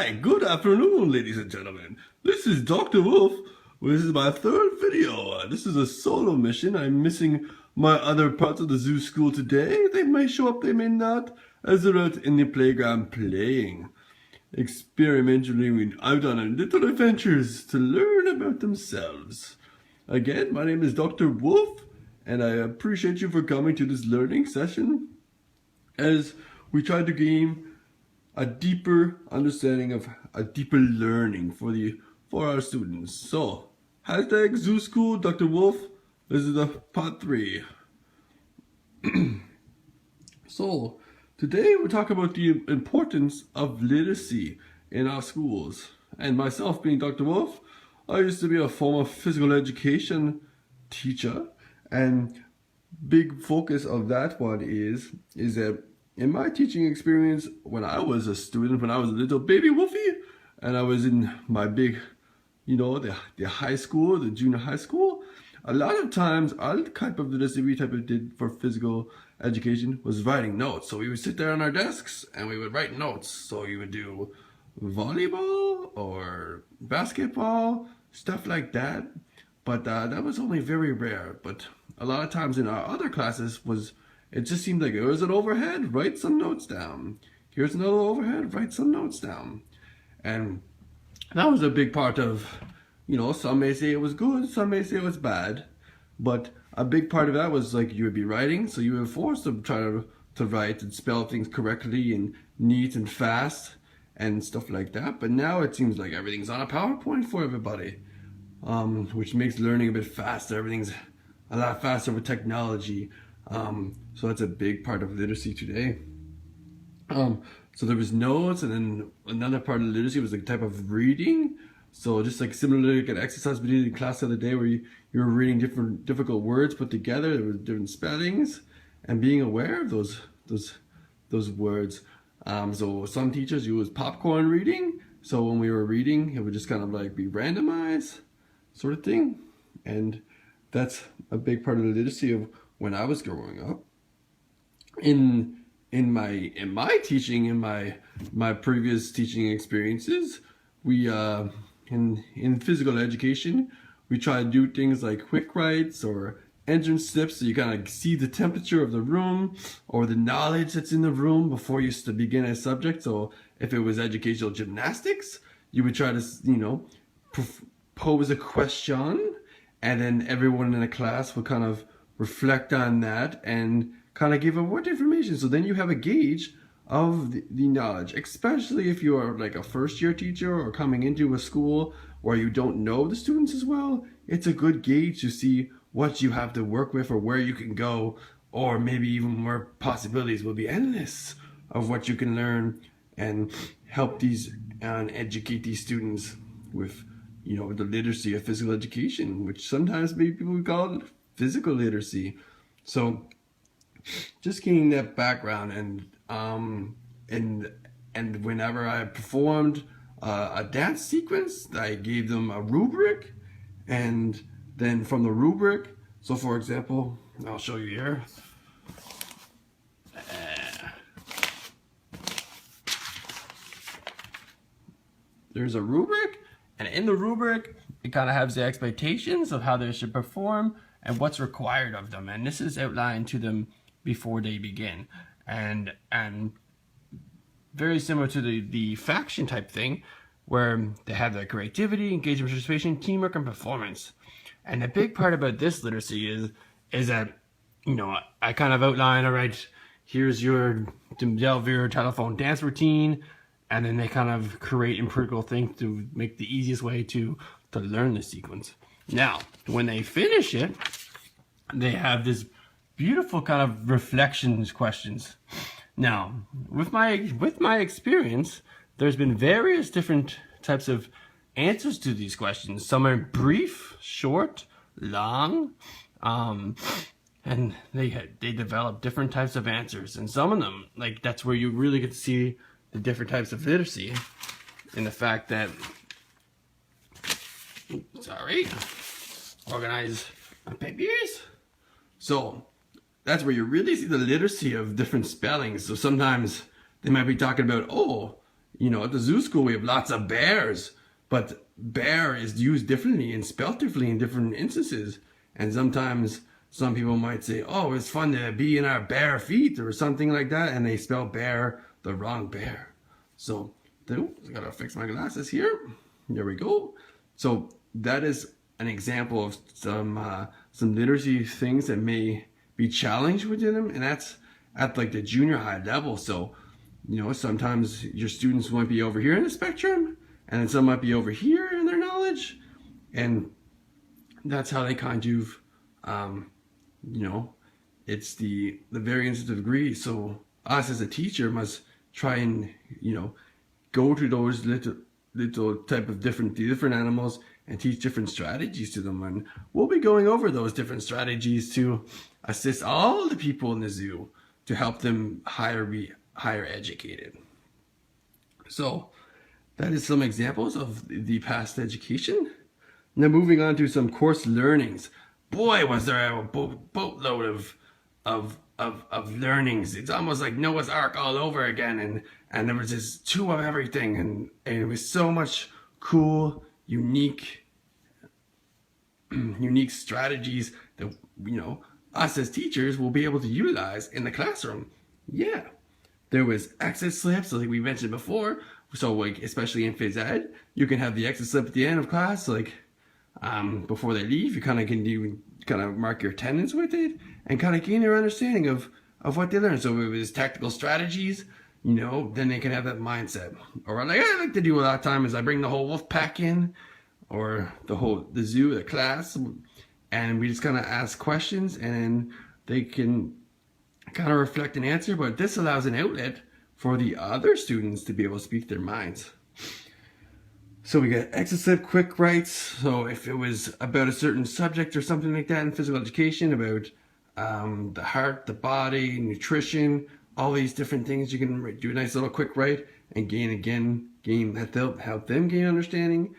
Hi, good afternoon, ladies and gentlemen. This is Dr. Wolf. This is my third video. This is a solo mission. I'm missing my other parts of the zoo school today. They may show up, they may not, as they're out in the playground playing, experimentally out on little adventures to learn about themselves. Again, my name is Dr. Wolf, and I appreciate you for coming to this learning session as we try to gain a deeper understanding of a deeper learning for our students. So, hashtag Zoo School Dr. Wolf. This is the part 3. So, today we're talking about the importance of literacy in our schools. And myself being Dr. Wolf, I used to be a former physical education teacher, and big focus of that one is that in my teaching experience, when I was a student, when I was a little baby wolfie, and I was in my big, the high school, the junior high school, a lot of times our type of literacy we did for physical education was writing notes. So we would sit there on our desks and we would write notes. So you would do volleyball or basketball, stuff like that. But that was only very rare. But a lot of times in our other classes it just seemed like here's an overhead, write some notes down. Here's another overhead, write some notes down. And that was a big part of, some may say it was good, some may say it was bad. But a big part of that was like you would be writing, so you were forced to try to write and spell things correctly and neat and fast and stuff like that. But now it seems like everything's on a PowerPoint for everybody, which makes learning a bit faster. Everything's a lot faster with technology. So that's a big part of literacy today. So there was notes, and then another part of literacy was the type of reading. So just like similarly like an exercise we did in class the other day where you were reading different difficult words put together, there were different spellings, and being aware of those words. So some teachers use popcorn reading. So when we were reading, it would just kind of like be randomized sort of thing. And that's a big part of the literacy of when I was growing up. In my teaching, in my previous teaching experiences, we in physical education, we try to do things like quick writes or entrance snips, so you kind of see the temperature of the room or the knowledge that's in the room before you begin a subject. So if it was educational gymnastics, you would try to pose a question, and then everyone in the class would kind of reflect on that and kind of give a word information. So then you have a gauge of the knowledge, especially if you are like a first year teacher or coming into a school where you don't know the students as well. It's a good gauge to see what you have to work with or where you can go, or maybe even where possibilities will be endless of what you can learn and help and educate these students with, the literacy of physical education, which sometimes maybe people would call it physical literacy. So just getting that background, and whenever I performed a dance sequence, I gave them a rubric, and then from the rubric, so for example, I'll show you here. There's a rubric, and in the rubric, it kind of has the expectations of how they should perform and what's required of them, and this is outlined to them before they begin, and very similar to the faction type thing, where they have the creativity, engagement, participation, teamwork, and performance. And the big part about this literacy is that I kind of outline, all right, here's your Delvere telephone dance routine, and then they kind of create empirical things to make the easiest way to learn the sequence. Now, when they finish it, they have this beautiful kind of reflections questions. Now, with my experience, there's been various different types of answers to these questions. Some are brief, short, long, and they develop different types of answers. And some of them, like, that's where you really get to see the different types of literacy, in the fact that, organize my papers. So that's where you really see the literacy of different spellings. So sometimes they might be talking about, You know, at the zoo school, we have lots of bears, but bear is used differently and spelled differently in different instances. And sometimes some people might say, oh, it's fun to be in our bare feet or something like that. And they spell bear the wrong bear. So, I gotta fix my glasses here. There we go. So that is an example of some literacy things that may be challenged within them. And that's at like the junior high level. So, you know, sometimes your students might be over here in the spectrum, and then some might be over here in their knowledge. And that's how they kind of, you know, it's the variance of degree. So us as a teacher must try and, you know, go to those little type of different animals and teach different strategies to them. And we'll be going over those different strategies to assist all the people in the zoo to help them higher educated. So that is some examples of the past education. Now moving on to some course learnings. Boy, was there a boatload of learnings. It's almost like Noah's Ark all over again, and there was just two of everything, and it was so much cool, unique strategies that, you know, us as teachers will be able to utilize in the classroom. Yeah. There was exit slips, like we mentioned before. So like, especially in phys ed, you can have the exit slip at the end of class, like before they leave. You kind of mark your attendance with it and kind of gain their understanding of what they learned. So if it was tactical strategies, you know, then they can have that mindset. Or like I like to do a lot of time is I bring the whole wolf pack in, or the zoo, the class, and we just kind of ask questions, and they can kind of reflect and answer. But this allows an outlet for the other students to be able to speak their minds. So we got exit slip, quick writes. So if it was about a certain subject or something like that in physical education, about the heart, the body, nutrition, all these different things, you can do a nice little quick write and gain that they'll help them gain understanding.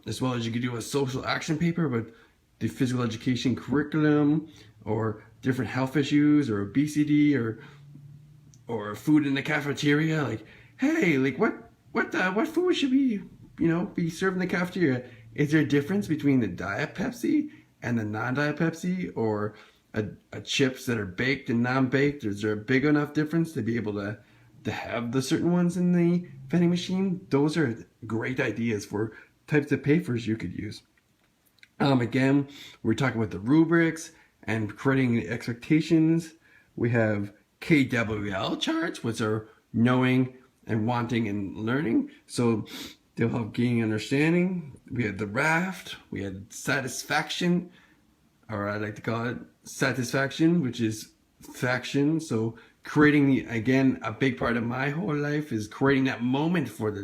As well as you could do a social action paper about the physical education curriculum, or different health issues, or obesity, or food in the cafeteria. Like, hey, like what food should be served in the cafeteria? Is there a difference between the Diet Pepsi and the non-Diet Pepsi, or a chips that are baked and non-baked? Is there a big enough difference to be able to have the certain ones in the vending machine? Those are great ideas for types of papers you could use. Again, we're talking about the rubrics and creating expectations. We have KWL charts, which are knowing and wanting and learning. So they'll help gaining understanding. We had the raft. We had satisfaction, or I like to call it satisfaction, which is faction. So creating again, a big part of my whole life is creating that moment for the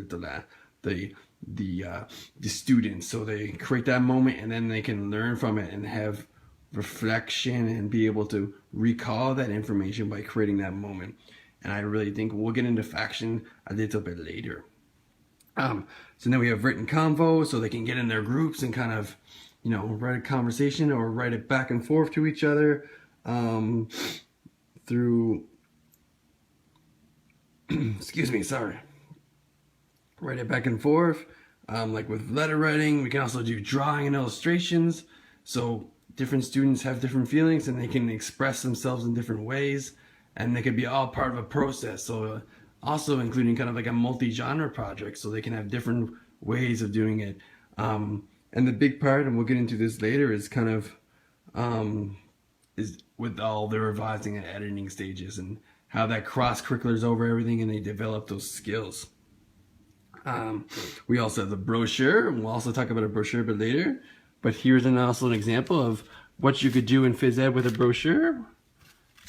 students. So they create that moment, and then they can learn from it and have reflection and be able to recall that information by creating that moment. And I really think we'll get into faction a little bit later. So then we have written convo, so they can get in their groups and kind of, you know, write a conversation or write it back and forth to each other through write it back and forth, like with letter writing. We can also do drawing and illustrations. So different students have different feelings, and they can express themselves in different ways, and they could be all part of a process. So also including kind of like a multi-genre project, so they can have different ways of doing it. And the big part, and we'll get into this later, is kind of is with all the revising and editing stages, and how that cross-curriculars over everything, and they develop those skills. We also have the brochure, and we'll also talk about a brochure a bit later. But here's also an example of what you could do in phys ed with a brochure.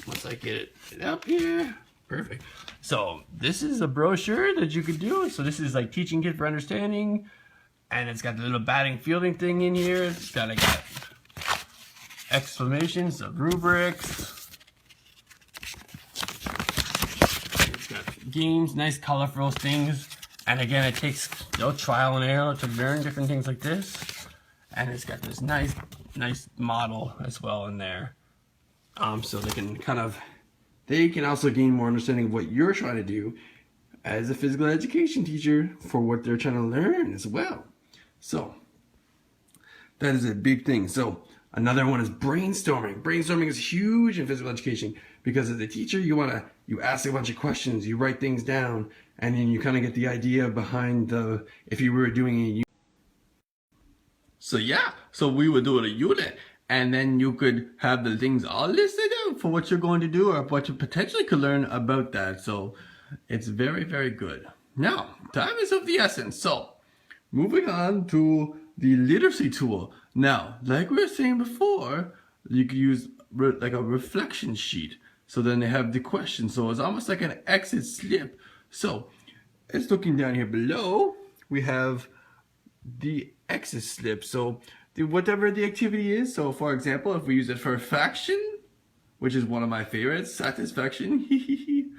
Once I get it up here, perfect. So this is a brochure that you could do. So this is like Teaching Kit for Understanding, and it's got the little batting fielding thing in here. It's got exclamations of rubrics. It's got games, nice colorful things. And again, it takes trial and error to learn different things like this. And it's got this nice model as well in there. So they can also gain more understanding of what you're trying to do as a physical education teacher for what they're trying to learn as well. So that is a big thing. So another one is brainstorming. Brainstorming is huge in physical education because as a teacher, you ask a bunch of questions, you write things down, and then you kind of get the idea behind if you were doing a unit. So we would do a unit, and then you could have the things all listed out for what you're going to do or what you potentially could learn about that. So it's very, very good. Now, time is of the essence. So moving on to the literacy tool. Now, like we were saying before, you could use like a reflection sheet. So then they have the question. So it's almost like an exit slip. So it's looking down here below. We have the exit slip. So whatever the activity is. So for example, if we use it for faction, which is one of my favorites, satisfaction,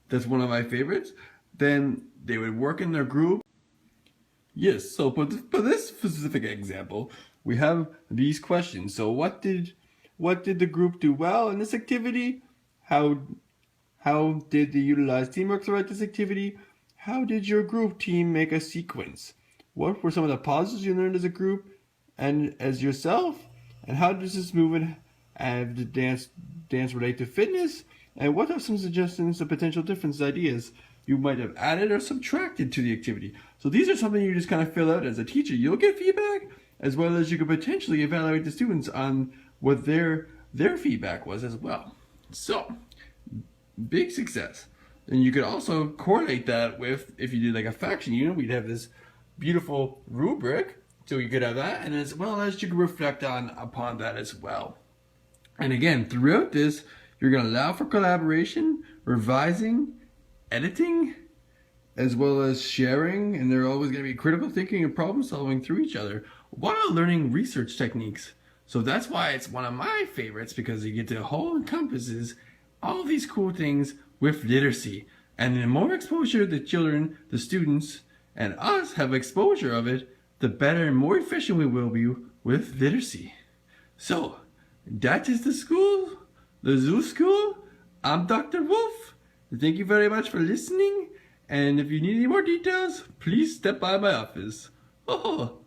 that's one of my favorites, then they would work in their group. Yes, so for this specific example, we have these questions. So what did the group do well in this activity? How did they utilize teamwork throughout this activity? How did your group team make a sequence? What were some of the positives you learned as a group and as yourself? And how does this movement and the dance relate to fitness? And what are some suggestions of potential different ideas you might have added or subtracted to the activity? So these are something you just kind of fill out as a teacher. You'll get feedback as well as you could potentially evaluate the students on what their feedback was as well. So big success. And you could also correlate that with, if you did like a faction unit, we'd have this beautiful rubric. So you could have that, and as well as you could reflect upon that as well. And again, throughout this, you're going to allow for collaboration, revising, editing, as well as sharing, and they're always going to be critical thinking and problem solving through each other while learning research techniques. So that's why it's one of my favorites, because you get the whole encompasses all these cool things with literacy. And the more exposure the children, the students, and us have exposure of it, the better and more efficient we will be with literacy. So that is the Zoo School. I'm Dr. Wolf. Thank you very much for listening. And if you need any more details, please step by my office. Oh,